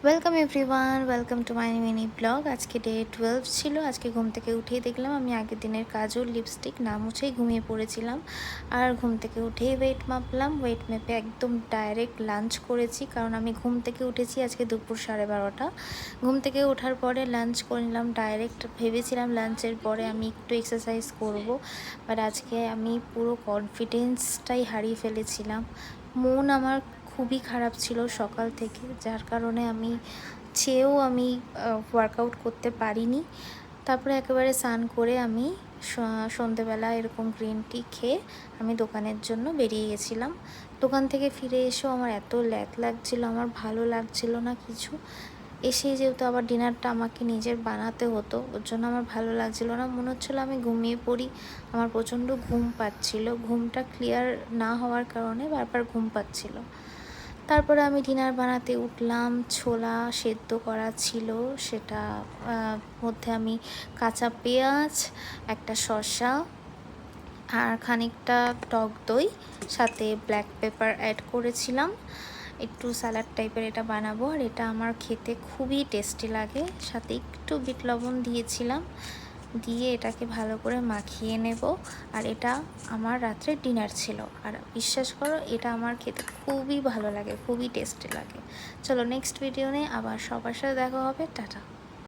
Welcome everyone, welcome to my mini blog. আজকে day 12 ছিল। আজকে ঘুম থেকে উঠেই দেখলাম আমি আগের দিনের কাজল লিপস্টিক না মুছেই ঘুমিয়ে পড়েছিলাম। আর ঘুম থেকে উঠেই ওয়েট মাপলাম। ওয়েট মেপে একদম ডাইরেক্ট লাঞ্চ করেছি, কারণ আমি ঘুম থেকে উঠেছি আজকে দুপুর 12:30। ঘুম থেকে ওঠার পরে লাঞ্চ করে নিলাম ডাইরেক্ট। ভেবেছিলাম লাঞ্চের পরে আমি একটু এক্সারসাইজ করব, বাট আজকে আমি পুরো কনফিডেন্সটাই হারিয়ে ফেলেছিলাম। মন আমার খুবই খারাপ ছিল সকাল থেকে, যার কারণে আমি ওয়ার্কআউট করতে পারিনি। তারপরে একেবারে স্নান করে আমি সন্ধেবেলা এরকম গ্রিন টি খেয়ে আমি দোকানের জন্য বেরিয়ে গেছিলাম। দোকান থেকে ফিরে এসেও আমার এত ল্যাদ লাগছিল, আমার ভালো লাগছিল না কিছু। এসেই যেহেতু আবার ডিনারটা আমাকে নিজের বানাতে হতো, ওর জন্য আমার ভালো লাগছিল না, মনে হচ্ছিলো আমি ঘুমিয়ে পড়ি। আমার প্রচণ্ড ঘুম পাচ্ছিল, ঘুমটা ক্লিয়ার না হওয়ার কারণে বারবার ঘুম পাচ্ছিল। তারপরে আমি ডিনার বানাতে উঠলাম। ছোলা সেদ্ধ করা ছিল, সেটা মধ্যে আমি কাঁচা পেঁয়াজ, একটা শসা আর খানিকটা টক দই, সাথে ব্ল্যাক পেপার অ্যাড করেছিলাম। একটু স্যালাড টাইপের এটা বানাবো, আর এটা আমার খেতে খুবই টেস্টি লাগে। সাথে একটু বিট লবণ দিয়েছিলাম, দিয়ে এটাকে ভালো করে মাখিয়ে নেব। আর এটা আমার রাত্রে ডিনার ছিল, আর বিশ্বাস করো এটা আমার খেতে খুবই ভালো লাগে, খুবই টেস্টি লাগে। চলো নেক্সট ভিডিও নিয়ে আবার সবার সাথে দেখা হবে। টাটা।